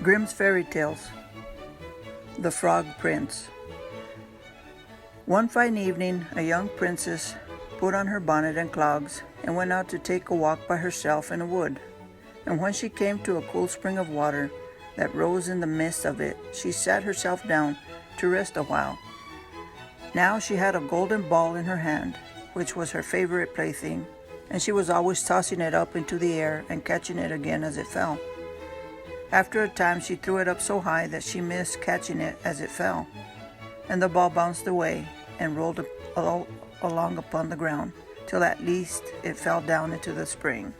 Grimm's Fairy Tales. The Frog Prince. One fine evening, a young princess put on her bonnet and clogs and went out to take a walk by herself in a wood. And when she came to a cool spring of water that rose in the midst of it, she sat herself down to rest a while. Now she had a golden ball in her hand, which was her favorite plaything, and she was always tossing it up into the air and catching it again as it fell. After a time she threw it up so high that she missed catching it as it fell, and the ball bounced away and rolled along upon the ground, till at least it fell down into the spring.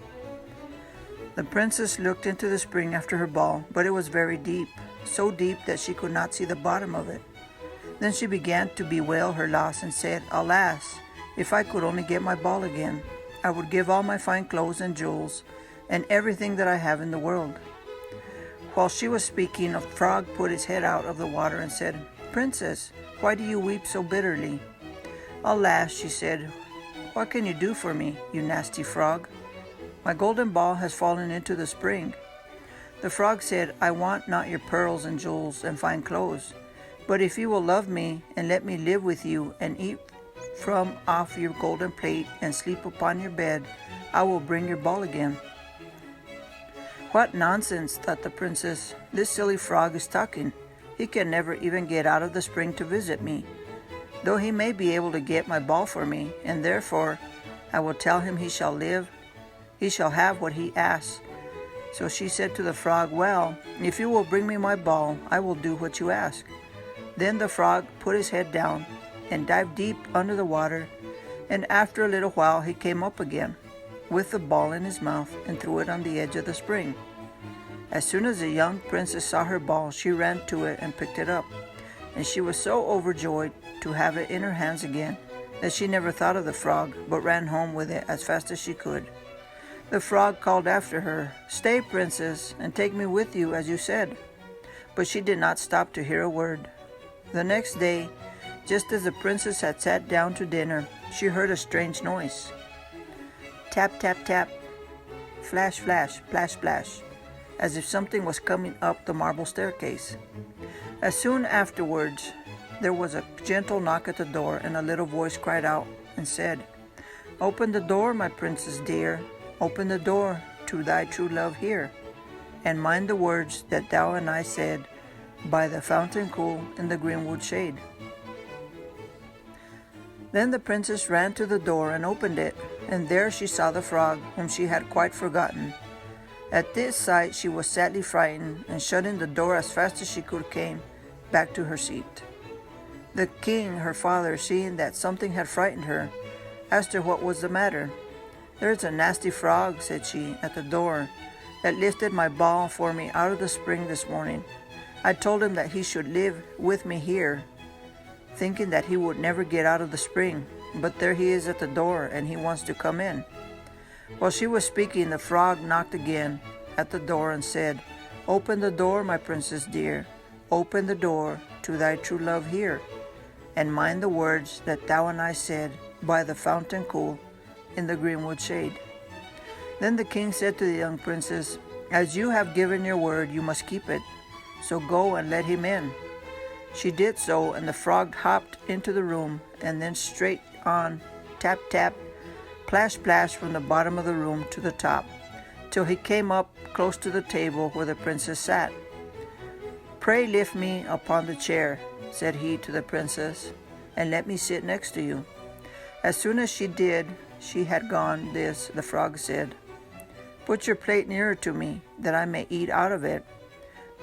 The princess looked into the spring after her ball, but it was very deep, so deep that she could not see the bottom of it. Then she began to bewail her loss and said, "Alas, if I could only get my ball again, I would give all my fine clothes and jewels and everything that I have in the world." While she was speaking, a frog put his head out of the water and said, "Princess, why do you weep so bitterly?" "Alas," she said, "what can you do for me, you nasty frog? My golden ball has fallen into the spring." The frog said, "I want not your pearls and jewels and fine clothes, but if you will love me and let me live with you and eat from off your golden plate and sleep upon your bed, I will bring your ball again." "What nonsense," thought the princess. "This silly frog is talking. He can never even get out of the spring to visit me, though he may be able to get my ball for me, and therefore I will tell him he shall have what he asks." So she said to the frog, "Well, if you will bring me my ball, I will do what you ask." Then the frog put his head down and dived deep under the water, and after a little while he came up again, with the ball in his mouth, and threw it on the edge of the spring. As soon as the young princess saw her ball, she ran to it and picked it up, and she was so overjoyed to have it in her hands again that she never thought of the frog, but ran home with it as fast as she could. The frog called after her, "Stay, princess, and take me with you as you said." But she did not stop to hear a word. The next day, just as the princess had sat down to dinner, she heard a strange noise. Tap, tap, tap, flash, flash, splash, splash, as if something was coming up the marble staircase. As soon afterwards, there was a gentle knock at the door, and a little voice cried out and said, "Open the door, my princess dear, open the door to thy true love here, and mind the words that thou and I said by the fountain cool in the greenwood shade." Then the princess ran to the door and opened it, and there she saw the frog, whom she had quite forgotten. At this sight she was sadly frightened, and shutting the door as fast as she could came back to her seat. The king, her father, seeing that something had frightened her, asked her what was the matter. "There's a nasty frog," said she, "at the door, that lifted my ball for me out of the spring this morning. I told him that he should live with me here, thinking that he would never get out of the spring, but there he is at the door, and he wants to come in." While she was speaking, the frog knocked again at the door and said, "Open the door, my princess dear, open the door to thy true love here, and mind the words that thou and I said by the fountain cool in the greenwood shade." Then the king said to the young princess, "As you have given your word, you must keep it, so go and let him in." She did so, and the frog hopped into the room, and then straight on, tap, tap, plash, splash, from the bottom of the room to the top, till he came up close to the table where the princess sat. "Pray lift me upon the chair," said he to the princess, "and let me sit next to you." As soon as she had gone this, the frog said, "Put your plate nearer to me, that I may eat out of it."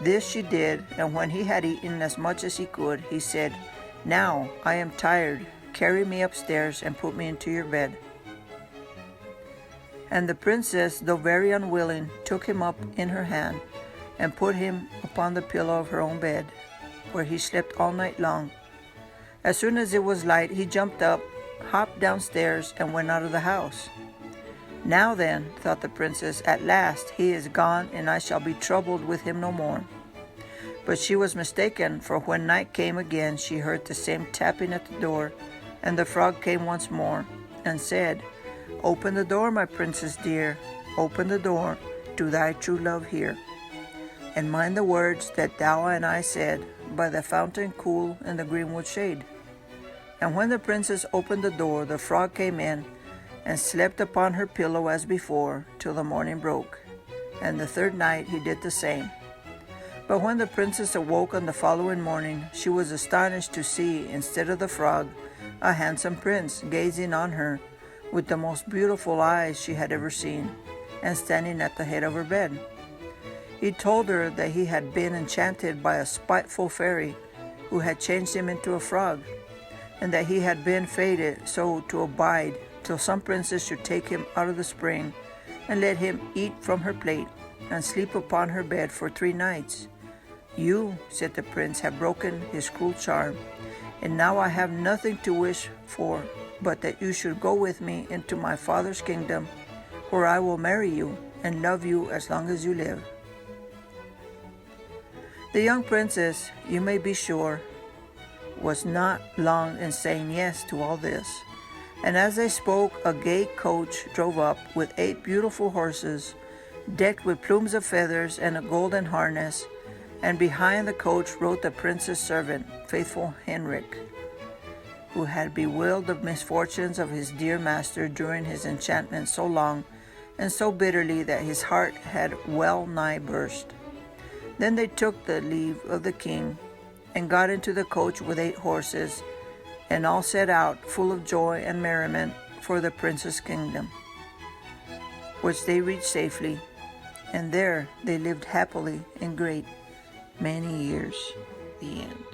This she did, and when he had eaten as much as he could, he said, "Now I am tired. Carry me upstairs and put me into your bed." And the princess, though very unwilling, took him up in her hand and put him upon the pillow of her own bed, where he slept all night long. As soon as it was light, he jumped up, hopped downstairs, and went out of the house. "Now then," thought the princess, "at last he is gone, and I shall be troubled with him no more." But she was mistaken, for when night came again, she heard the same tapping at the door, and the frog came once more, and said, "Open the door, my princess dear, open the door to thy true love here." and mind the words that thou and I said by the fountain cool in the greenwood shade. And when the princess opened the door, the frog came in and slept upon her pillow as before till the morning broke. And the third night he did the same. But when the princess awoke on the following morning, she was astonished to see, instead of the frog, a handsome prince gazing on her with the most beautiful eyes she had ever seen, and standing at the head of her bed. He told her that he had been enchanted by a spiteful fairy who had changed him into a frog, and that he had been fated so to abide till some princess should take him out of the spring and let him eat from her plate and sleep upon her bed for 3 nights. You, said the prince, have broken his cruel charm, and now I have nothing to wish for but that you should go with me into my father's kingdom, where I will marry you and love you as long as you live. The young princess, you may be sure, was not long in saying yes to all this. And as they spoke, a gay coach drove up with 8 beautiful horses, decked with plumes of feathers and a golden harness, and behind the coach rode the prince's servant, faithful Henrik, who had bewailed the misfortunes of his dear master during his enchantment so long and so bitterly that his heart had well nigh burst. Then they took the leave of the king and got into the coach with 8 horses, and all set out full of joy and merriment for the prince's kingdom, which they reached safely, and there they lived happily in great many years. The end.